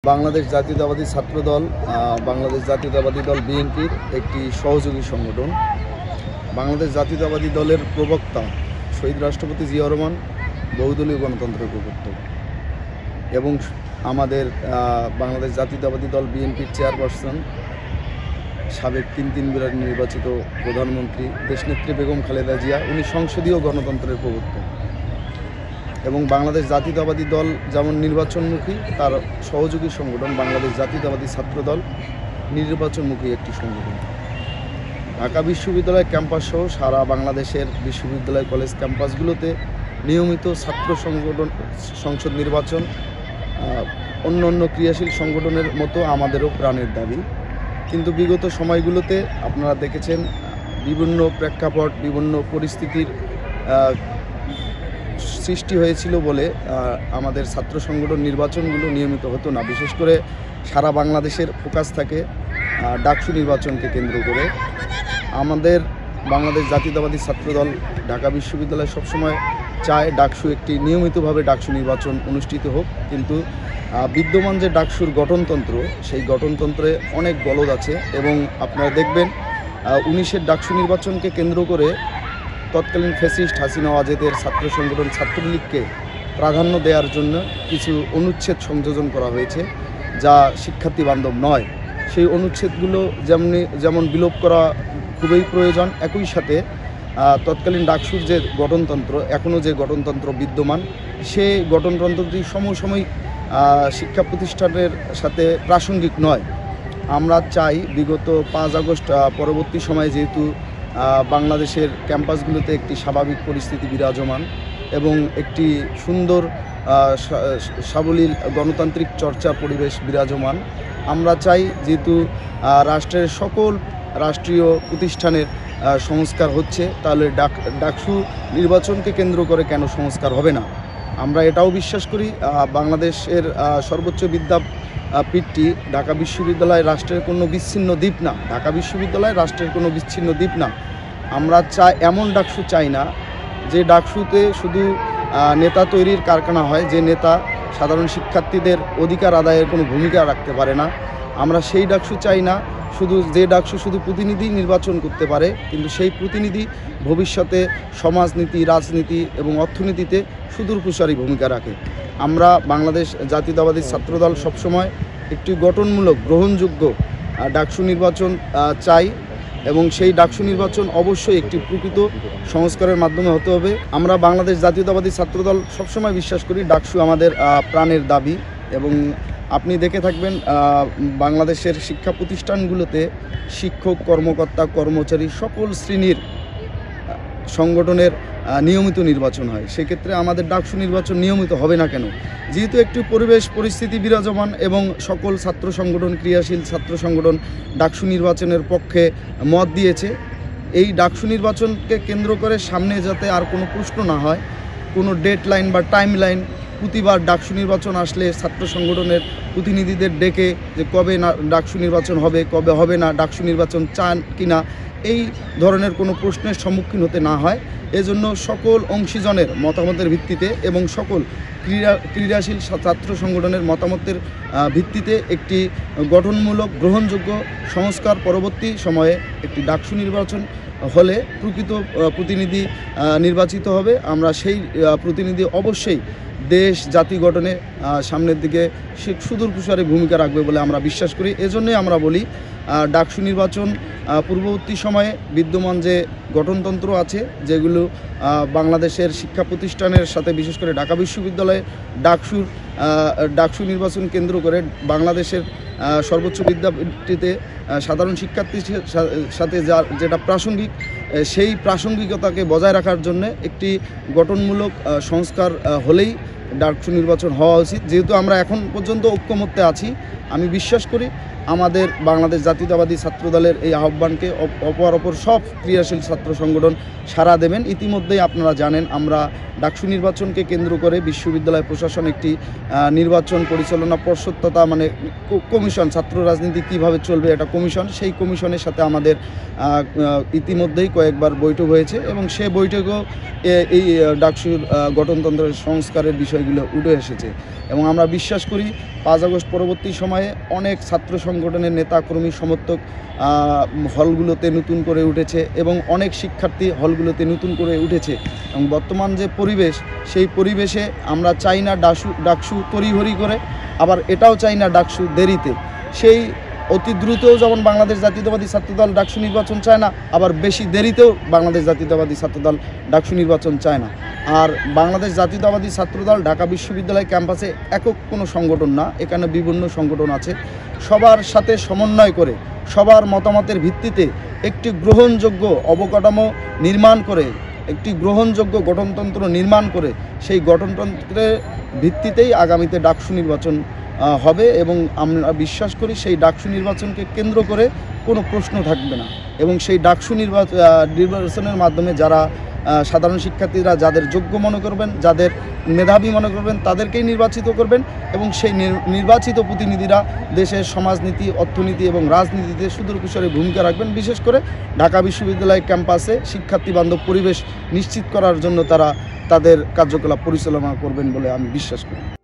বাংলাদেশ জাতীয়তাবাদী ছাত্রদল বাংলাদেশ জাতীয়তাবাদী দল বিএনপির একটি সহযোগী সংগঠন। বাংলাদেশ জাতীয়তাবাদী দলের প্রবক্তা শহীদ রাষ্ট্রপতি জিয়াউর রহমান বহুদলীয় গণতন্ত্রের প্রবর্তক এবং আমাদের বাংলাদেশ জাতীয়তাবাদী দল বিএনপির চেয়ারপারসন সাবেক তিনবার নির্বাচিত প্রধানমন্ত্রী দেশনেত্রী বেগম খালেদা জিয়া, উনি সংসদীয় গণতন্ত্রের প্রবর্তক। এবং বাংলাদেশ জাতীয়তাবাদী দল যেমন নির্বাচনমুখী, তার সহযোগী সংগঠন বাংলাদেশ জাতীয়তাবাদী ছাত্রদল নির্বাচনমুখী একটি সংগঠন। ঢাকা বিশ্ববিদ্যালয় ক্যাম্পাস সহ সারা বাংলাদেশের বিশ্ববিদ্যালয় কলেজ ক্যাম্পাসগুলোতে নিয়মিত ছাত্র সংসদ নির্বাচন অন্য ক্রিয়াশীল সংগঠনের মতো আমাদেরও প্রাণের দাবি। কিন্তু বিগত সময়গুলোতে আপনারা দেখেছেন বিভিন্ন প্রেক্ষাপট, বিভিন্ন পরিস্থিতির সৃষ্টি হয়েছিল বলে আমাদের ছাত্র সংগঠন নির্বাচনগুলো নিয়মিত হতো না। বিশেষ করে সারা বাংলাদেশের ফোকাস থাকে ডাকসু নির্বাচনকে কেন্দ্র করে। আমাদের বাংলাদেশ জাতীয়তাবাদী ছাত্রদল ঢাকা বিশ্ববিদ্যালয় সবসময় চায় ডাকসু একটি নিয়মিতভাবে ডাকসু নির্বাচন অনুষ্ঠিত হোক, কিন্তু বিদ্যমান যে ডাকসুর গঠনতন্ত্র, সেই গঠনতন্ত্রে অনেক গলদ আছে। এবং আপনারা দেখবেন 19-এর ডাকসু নির্বাচনকে কেন্দ্র করে তৎকালীন ফ্যাসিস্ট হাসিনা ওয়াজেদের ছাত্র সংগঠন ছাত্রলীগকে প্রাধান্য দেওয়ার জন্য কিছু অনুচ্ছেদ সংযোজন করা হয়েছে, যা শিক্ষার্থী বান্ধব নয়। সেই অনুচ্ছেদগুলো যেমন বিলোপ করা খুবই প্রয়োজন। একই সাথে তৎকালীন ডাকসুর যে গঠনতন্ত্র, এখনও যে গঠনতন্ত্র বিদ্যমান, সেই গঠনতন্ত্রটি সমসাময়িক শিক্ষা প্রতিষ্ঠানের সাথে প্রাসঙ্গিক নয়। আমরা চাই বিগত 5 আগস্ট পরবর্তী সময়ে যেহেতু বাংলাদেশের ক্যাম্পাসগুলোতে একটি স্বাভাবিক পরিস্থিতি বিরাজমান এবং একটি সুন্দর সাবলীল গণতান্ত্রিক চর্চার পরিবেশ বিরাজমান, আমরা চাই যেহেতু রাষ্ট্রের সকল রাষ্ট্রীয় প্রতিষ্ঠানের সংস্কার হচ্ছে, তাহলে ডাকসু নির্বাচনকে কেন্দ্র করে কেন সংস্কার হবে না। আমরা এটাও বিশ্বাস করি বাংলাদেশের সর্বোচ্চ বিদ্যাপীঠটি ঢাকা বিশ্ববিদ্যালয় রাষ্ট্রের কোনো বিচ্ছিন্ন দ্বীপ না। ঢাকা বিশ্ববিদ্যালয় রাষ্ট্রের কোনো বিচ্ছিন্ন দ্বীপ না। আমরা চাই এমন ডাকসু চাই না যে ডাকসুতে শুধু নেতা তৈরির কারখানা হয়, যে নেতা সাধারণ শিক্ষার্থীদের অধিকার আদায়ের কোনো ভূমিকা রাখতে পারে না। আমরা সেই ডাকসু চাই না যে ডাকসু শুধু প্রতিনিধি নির্বাচন করতে পারে, কিন্তু সেই প্রতিনিধি ভবিষ্যতে সমাজনীতি, রাজনীতি এবং অর্থনীতিতে সুদূরপ্রসারী ভূমিকা রাখে। আমরা বাংলাদেশ জাতীয়তাবাদী ছাত্রদল সবসময় একটি গঠনমূলক গ্রহণযোগ্য ডাকসু নির্বাচন চাই এবং সেই ডাকসু নির্বাচন অবশ্যই একটি প্রকৃত সংস্কারের মাধ্যমে হতে হবে। আমরা বাংলাদেশ জাতীয়তাবাদী ছাত্রদল সবসময় বিশ্বাস করি ডাকসু আমাদের প্রাণের দাবি। এবং আপনি দেখে থাকবেন বাংলাদেশের শিক্ষা প্রতিষ্ঠানগুলোতে শিক্ষক, কর্মকর্তা, কর্মচারী সকল শ্রেণীর সংগঠনের নিয়মিত নির্বাচন হয়। সেক্ষেত্রে আমাদের ডাকসু নির্বাচন নিয়মিত হবে না কেন? যেহেতু একটি পরিস্থিতি বিরাজমান এবং সকল ছাত্র সংগঠন, ক্রিয়াশীল ছাত্র সংগঠন ডাকসু নির্বাচনের পক্ষে মত দিয়েছে। এই ডাকসু নির্বাচনকে কেন্দ্র করে সামনে যাতে আর কোনো প্রশ্ন না হয়, কোনো ডেডলাইন বা টাইম লাইন, প্রতিবার ডাকসু নির্বাচন আসলে ছাত্র সংগঠনের প্রতিনিধিদের ডেকে যে কবে না ডাকসু নির্বাচন হবে, কবে হবে না, ডাকসু নির্বাচন চান কি না, এই ধরনের কোনো প্রশ্নের সম্মুখীন হতে না হয়, এজন্য সকল অংশীজনের মতামতের ভিত্তিতে এবং সকল ক্রীড়াশীল ছাত্র সংগঠনের মতামতের ভিত্তিতে একটি গঠনমূলক গ্রহণযোগ্য সংস্কার পরবর্তী সময়ে একটি ডাকসু নির্বাচন হলে প্রকৃত প্রতিনিধি নির্বাচিত হবে। আমরা সেই প্রতিনিধি অবশ্যই দেশ জাতি গঠনে সামনের দিকে সুদূরপ্রসারী ভূমিকা রাখবে বলে আমরা বিশ্বাস করি। এজন্যই আমরা বলি ডাকসু নির্বাচন পূর্ববর্তী সময়ে বিদ্যমান যে গঠনতন্ত্র আছে, যেগুলো বাংলাদেশের শিক্ষা প্রতিষ্ঠানের সাথে বিশেষ করে ঢাকা বিশ্ববিদ্যালয়ে ডাকসু নির্বাচন কেন্দ্র করে বাংলাদেশের সর্বোচ্চ বিদ্যাপীঠটিতে সাধারণ শিক্ষার্থীর সাথে যেটা প্রাসঙ্গিক, সেই প্রাসঙ্গিকতাকে বজায় রাখার জন্য একটি গঠনমূলক সংস্কার হলেই ডাকসু নির্বাচন হওয়া উচিত। যেহেতু আমরা এখন পর্যন্ত ঐক্যমত্যে আছি, আমি বিশ্বাস করি আমাদের বাংলাদেশ জাতীয়তাবাদী ছাত্রদলের এই আহ্বানকে অপর সব ক্রিয়াশীল ছাত্র সংগঠন সাড়া দেবেন। ইতিমধ্যেই আপনারা জানেন আমরা ডাকসু নির্বাচনকে কেন্দ্র করে বিশ্ববিদ্যালয় প্রশাসন একটি নির্বাচন পরিচালনা পর্ষদ তথা মানে কমিশন, ছাত্র রাজনীতি কীভাবে চলবে এটা কমিশন, সেই কমিশনের সাথে আমাদের ইতিমধ্যেই কয়েকবার বৈঠক হয়েছে এবং সে বৈঠকেও এই ডাকসুর গঠনতন্ত্রের সংস্কারের বিষয়গুলো উঠে এসেছে। এবং আমরা বিশ্বাস করি 5 আগস্ট পরবর্তী সময়ে অনেক ছাত্র সংগঠনের নেতা কর্মী সমর্থক হলগুলোতে নতুন করে উঠেছে এবং অনেক শিক্ষার্থী হলগুলোতে নতুন করে উঠেছে এবং বর্তমান যে পরিবেশ, সেই পরিবেশে আমরা চাই না ডাকসু তড়িঘড়ি করে, আবার এটাও চাই না ডাকসু দেরিতে। সেই অতি দ্রুতও যেমন বাংলাদেশ জাতীয়তাবাদী ছাত্রদল ডাকসু নির্বাচন চায় না, আবার বেশি দেরিতেও বাংলাদেশ জাতীয়তাবাদী ছাত্রদল ডাকসু নির্বাচন চায় না। আর বাংলাদেশ জাতীয়তাবাদী ছাত্রদল ঢাকা বিশ্ববিদ্যালয় ক্যাম্পাসে একক কোনো সংগঠন না, এখানে বিভিন্ন সংগঠন আছে। সবার সাথে সমন্বয় করে সবার মতামতের ভিত্তিতে একটি গ্রহণযোগ্য অবকাঠামো নির্মাণ করে, একটি গ্রহণযোগ্য গঠনতন্ত্র নির্মাণ করে সেই গঠনতন্ত্রের ভিত্তিতেই আগামীতে ডাকসু নির্বাচন হবে এবং আমরা বিশ্বাস করি সেই ডাকসু নির্বাচনকে কেন্দ্র করে কোনো প্রশ্ন থাকবে না এবং সেই ডাকসু নির্বাচনের মাধ্যমে যারা সাধারণ শিক্ষার্থীরা যাদের যোগ্য মনে করবেন, যাদের মেধাবী মনে করবেন, তাদেরকেই নির্বাচিত করবেন এবং সেই নির্বাচিত প্রতিনিধিরা দেশের সমাজনীতি, অর্থনীতি এবং রাজনীতিতে সুদূরপ্রসারী ভূমিকা রাখবেন। বিশেষ করে ঢাকা বিশ্ববিদ্যালয় ক্যাম্পাসে শিক্ষার্থী বান্ধব পরিবেশ নিশ্চিত করার জন্য তারা তাদের কার্যকলাপ পরিচালনা করবেন বলে আমি বিশ্বাস করি।